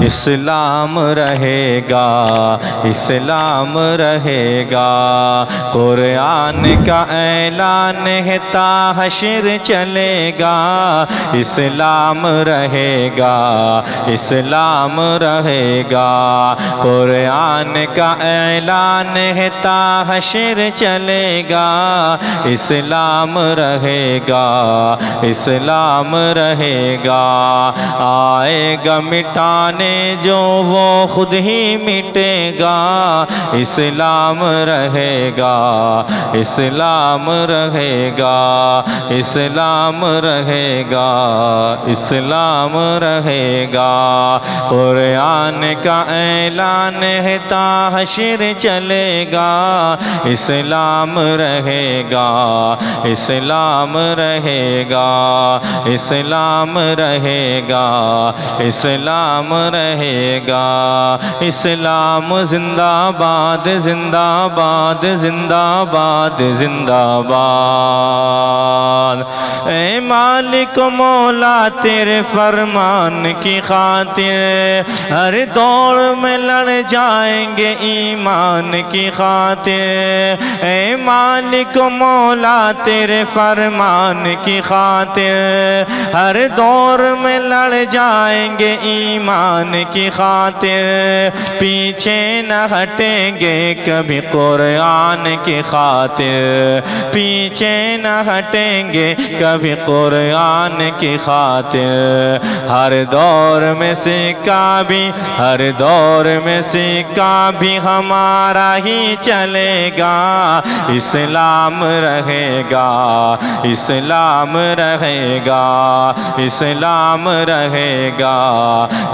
اسلام رہے گا، اسلام رہے گا، قرآن کا اعلان ہے تا حشر چلے گا، اسلام رہے گا، اسلام رہے گا، قرآن کا اعلان ہے تا حشر چلے گا، اسلام رہے گا، اسلام رہے گا، آئے گا مٹانے جو وہ خود ہی مٹے گا، اسلام رہے گا، اسلام رہے گا، اسلام رہے گا، اسلام رہے گا، قرآن کا اعلان ہے تا حشر چلے گا، اسلام رہے گا، اسلام رہے گا، اسلام رہے گا، اسلام رہے گا، اسلام زندہ باد، زندہ باد، زندہ باد، زندہ باد، اے مالک مولا تیرے فرمان کی خاطر ہر دوڑ میں لڑ جائیں گے ایمان کی خاطر، اے مالک مولا تیرے فرمان کی خاطر ہر دور میں لڑ جائیں گے ایمان کی خاطر، پیچھے نہ ہٹیں گے کبھی قرآن کی خاطر، پیچھے نہ ہٹیں گے کبھی قرآن کی خاطر، ہر دور میں سکہ بھی، ہر دور میں سکہ بھی ہمارا ہی چلے گا، اسلام رہے گا، اسلام رہے گا، اسلام رہے گا،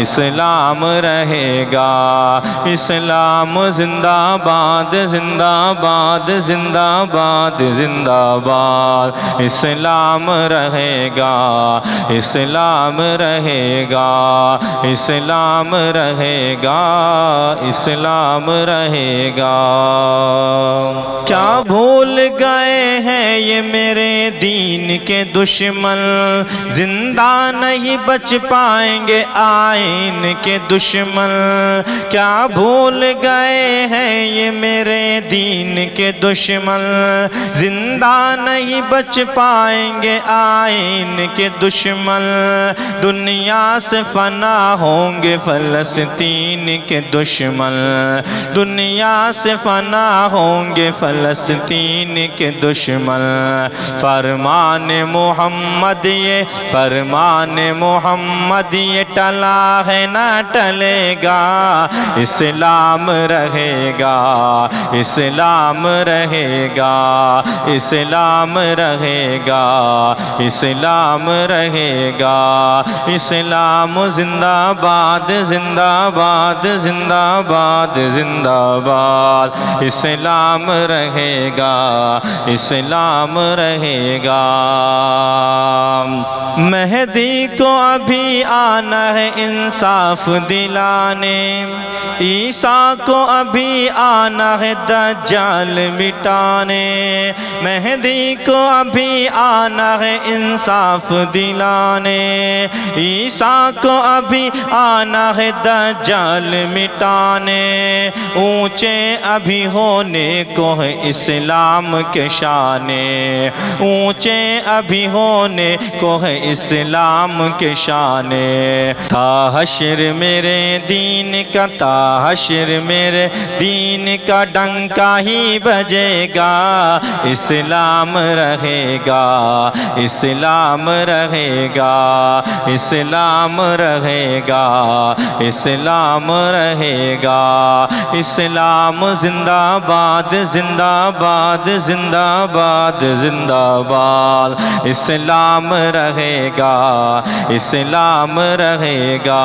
اسلام رہے گا، اسلام زندہ باد، زندہ باد، زندہ باد، زندہ باد، اسلام رہے گا، اسلام رہے گا، اسلام رہے گا، اسلام رہے گا، کیا بھول گئے ہیں یہ میرے دین کے دشمن، زندہ نہیں بچ پائیں گے آئین کے دشمن، کیا بھول گئے ہیں یہ میرے دین کے دشمن، زندہ نہیں بچ پائیں گے آئین کے دشمن، دنیا سے فنا ہوں گے فلسطین کے دشمن، دنیا سے فنا ہوں گے فلسطین کے دشمن، فرمان محمد یہ، فرمان محمد یہ ٹلا ہے نہ ٹلے گا، اسلام رہے گا، اسلام رہے گا، اسلام رہے گا، اسلام رہے گا، اسلام زندہ باد، زندہ باد، زندہ باد، زندہ باد، اسلام رہے گا، اسلام رہے گا، مہدی کو ابھی آنا ہے انصاف دلانے، عیسیٰ کو ابھی آنا ہے دجال مٹانے، مہدی کو ابھی آنا ہے انصاف دلانے، عیسیٰ کو ابھی آنا ہے دجال مٹانے، اونچے ابھی ہونے کو ہے اسلام کے شانے، اونچے ابھی ہونے کو ہے اسلام کے شانے، تا حشر میرے دین کا، تا حشر میرے دین کا ڈنکا ہی بجے گا، اسلام رہے گا، اسلام رہے گا، اسلام رہے گا، اسلام رہے گا، اسلام زندہ باد، زندہ باد، زندہ باد، زندہ باد، اسلام رہے گا، اسلام رہے گا،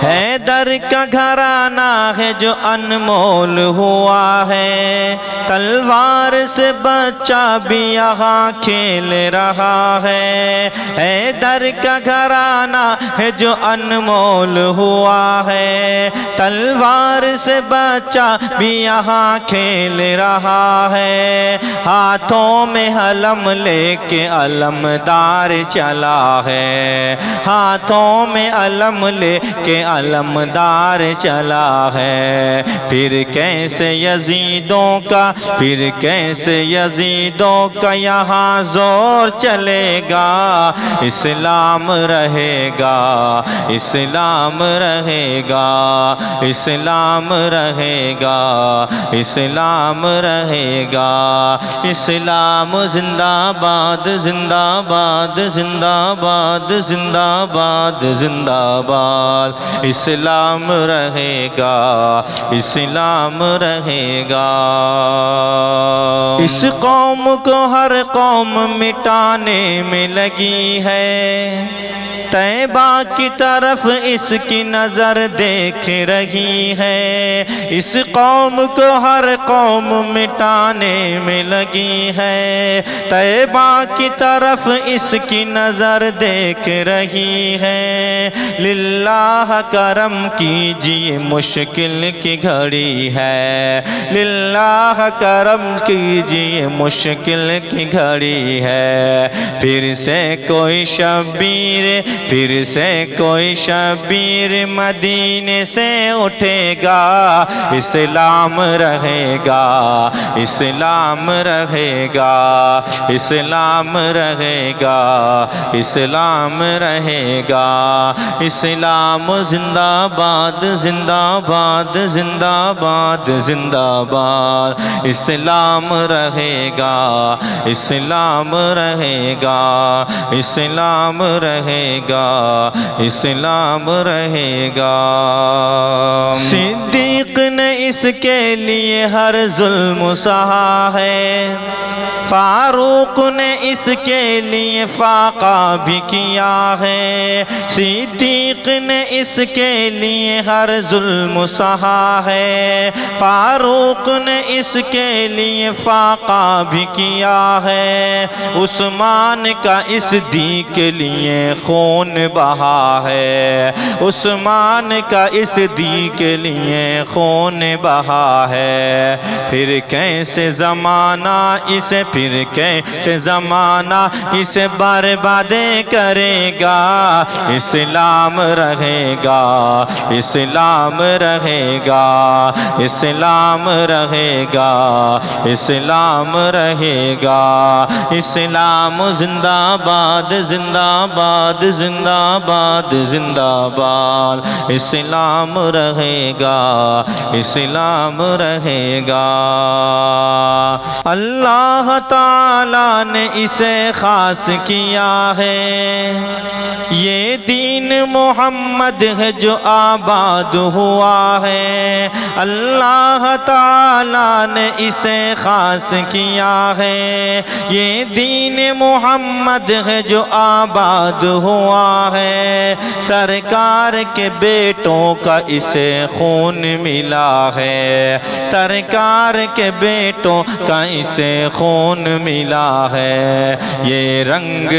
حیدر کا گھرانہ ہے جو انمول ہوا ہے، تلوار سے بچہ بھی یہاں کھیل رہا ہے، حیدر کا گھرانہ ہے جو انمول ہوا ہے، تلوار سے بچہ بھی یہاں کھیل رہا ہے، ہاتھوں میں علم لے کے علمدار چلا ہے، ہاتھ ہاتھوں میں علم لے کے علمدار چلا ہے۔ پھر کیسے یزیدوں کا یہاں زور چلے گا، اسلام رہے گا، اسلام رہے گا، اسلام رہے گا، اسلام رہے گا۔ اسلام زندہ باد، زندہ باد، زندہ باد، زندہ باد، زندہ باد۔ اسلام رہے گا، اسلام رہے گا۔ اس قوم کو ہر قوم مٹانے میں لگی ہے، طیبہ کی طرف اس کی نظر دیکھ رہی ہے۔ اس قوم کو ہر قوم مٹانے میں لگی ہے، طیبہ کی طرف اس کی نظر دیکھ رہی ہے۔ للہ کرم کیجیے مشکل کی گھڑی ہے، للہ کرم کیجیے مشکل کی گھڑی ہے۔ پھر سے کوئی شبیر مدینے سے اٹھے گا، اسلام رہے گا، اسلام رہے گا، اسلام رہے گا، اسلام رہے گا۔ اسلام زندہ باد، زندہ باد، زندہ باد، زندہ باد۔ اسلام رہے گا، اسلام رہے گا، اسلام رہے گا، اسلام رہے گا۔ صدیق نے اس کے لیے ہر ظلم سہا ہے، فاروق نے اس کے لیے فاقہ بھی کیا ہے۔ صدیق نے اس کے لیے ہر ظلم سہا ہے، فاروق نے اس کے لیے فاقہ بھی کیا ہے۔ عثمان کا اس دین کے لیے خون بہا ہے، عثمان کا اس دین کے لیے خون بہا ہے۔ پھر کیسے زمانہ اسے برباد کرے گا، اسلام رہے گا، اسلام رہے گا، اسلام رہے گا، اسلام رہے گا۔ اسلام زندہ باد، زندہ باد، زندہ باد، زندہ باد۔ اسلام رہے گا، اسلام رہے گا۔ اللہ تعالیٰ نے اسے خاص کیا ہے، یہ دین محمد ہے جو آباد ہوا ہے۔ اللہ تعالیٰ نے اسے خاص کیا ہے، یہ دین محمد ہے جو آباد ہوا ہے۔ سرکار کے بیٹوں کا اسے خون ملا ہے، سرکار کے بیٹوں کا اسے خون ملا ہے۔ یہ رنگ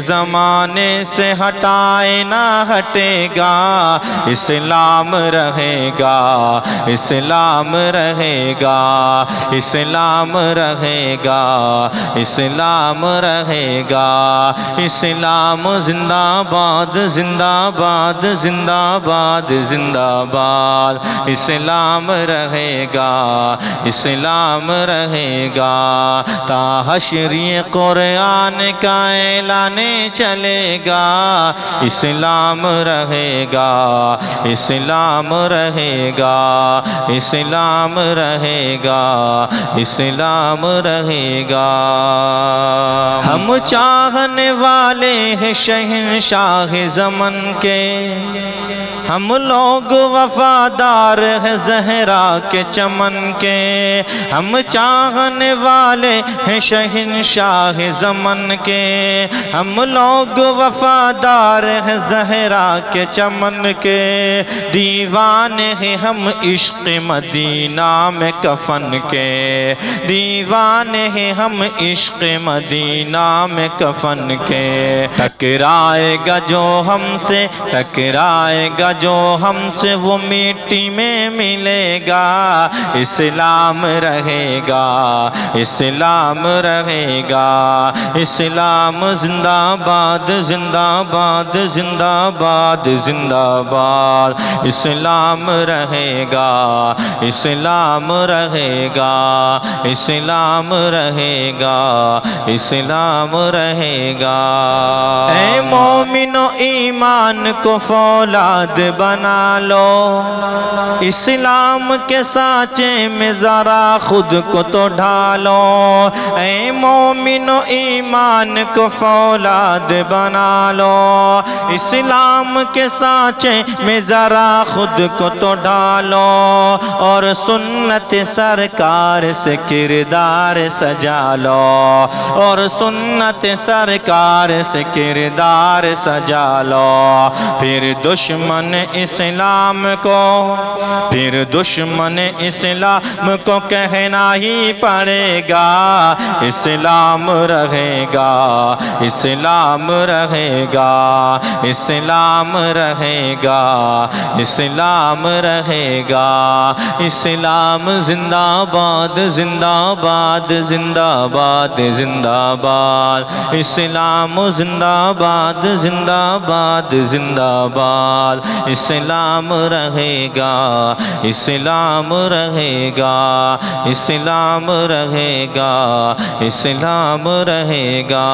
زمانے سے ہٹائے نہ ہٹے گا، اسلام رہے گا، اسلام رہے گا، اسلام رہے گا، اسلام رہے گا۔ اسلام زندہ باد، زندہ باد، زندہ باد، زندہ باد۔ اسلام رہے گا، اسلام رہے گا، تا حشر یہ قرآن کا اعلان چلے گا۔ اسلام رہے گا، اسلام رہے گا، اسلام رہے گا، اسلام رہے گا۔ ہم چاہنے والے ہیں شہنشاہ زمن کے، ہم لوگ وفادار ہیں زہرا کے چمن کے۔ ہم چاہنے والے ہیں شہنشاہ زمن کے، ہم لوگ وفادار ہیں زہرا کے چمن کے۔ دیوانے ہیں ہم عشق مدینہ میں کفن کے، دیوانے ہیں ہم عشق مدینہ میں کفن کے۔ ٹکرائے گا جو ہم سے، ٹکرائے گا جو ہم سے وہ مٹی میں ملے گا، اسلام رہے گا، اسلام رہے گا، اسلام زندہ باد، زندہ باد، زندہ باد، زندہ باد، اسلام رہے گا، اسلام رہے گا، اسلام رہے گا، اسلام رہے گا۔ اے مومنو ایمان کو فولاد بنا لو، اسلام کے سانچے میں ذرا خود کو تو ڈھالو۔ اے مومنو ایمان کو فولاد بنا لو، اسلام کے سانچے میں ذرا خود کو تو ڈالو، اور سنت سرکار سے کردار سجا لو، اور سنت سرکار سے کردار سجا لو۔ پھر دشمن اسلام کو، پھر دشمن اسلام کو کہنا ہی پڑے گا، اسلام رہے گا، اسلام رہے گا، اسلام رہے گا، اسلام رہے گا، اسلام زندہ باد، زندہ باد، زندہ باد، زندہ باد، اسلام زندہ باد، زندہ باد، زندہ باد، اسلام رہے گا، اسلام رہے گا، اسلام رہے گا، اسلام رہے گا۔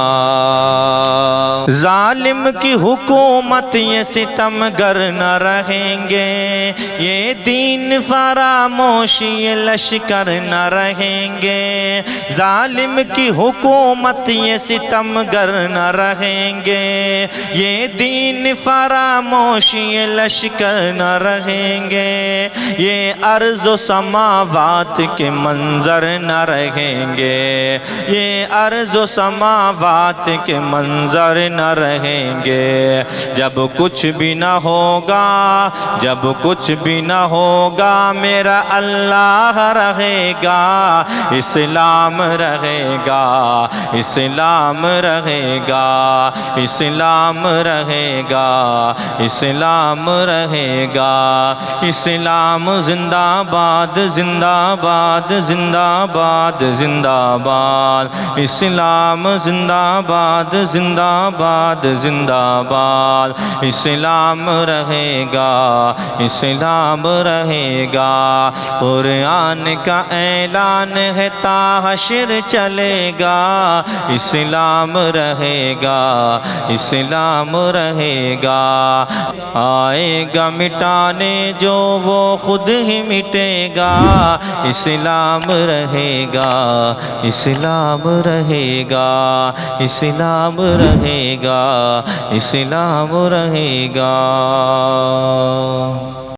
ظالم کی حکومت یہ ستمگر نہ رہیں گے، یہ دین فراموش یہ لشکر نہ رہیں گے، ظالم کی حکومت یہ ستمگر نہ رہیں گے، یہ دین فراموش یہ لشکر نہ رہیں گے، یہ ارض و سماوات کے منظر نہ رہیں گے، یہ ارض و سماوات کے منظر نہ رہیں گے۔ جب کچھ بھی نہ ہوگا، جب کچھ بھی نہ ہوگا، میرا اللہ رہے گا، اسلام رہے گا، اسلام رہے گا، اسلام رہے گا، اسلام رہے گا، اسلام زندہ باد، زندہ باد، زندہ باد، زندہ باد، اسلام زندہ باد، زندہ باد، زندہ باد، اسلام رہے گا، اسلام رہے گا۔ قرآن کا اعلان ہے تا حشر چلے گا، اسلام رہے گا، اسلام رہے گا، آئے گا مٹانے جو وہ خود ہی مٹے گا، اسلام رہے گا، اسلام رہے گا، اسلام رہے گا، اسلام رہے گا۔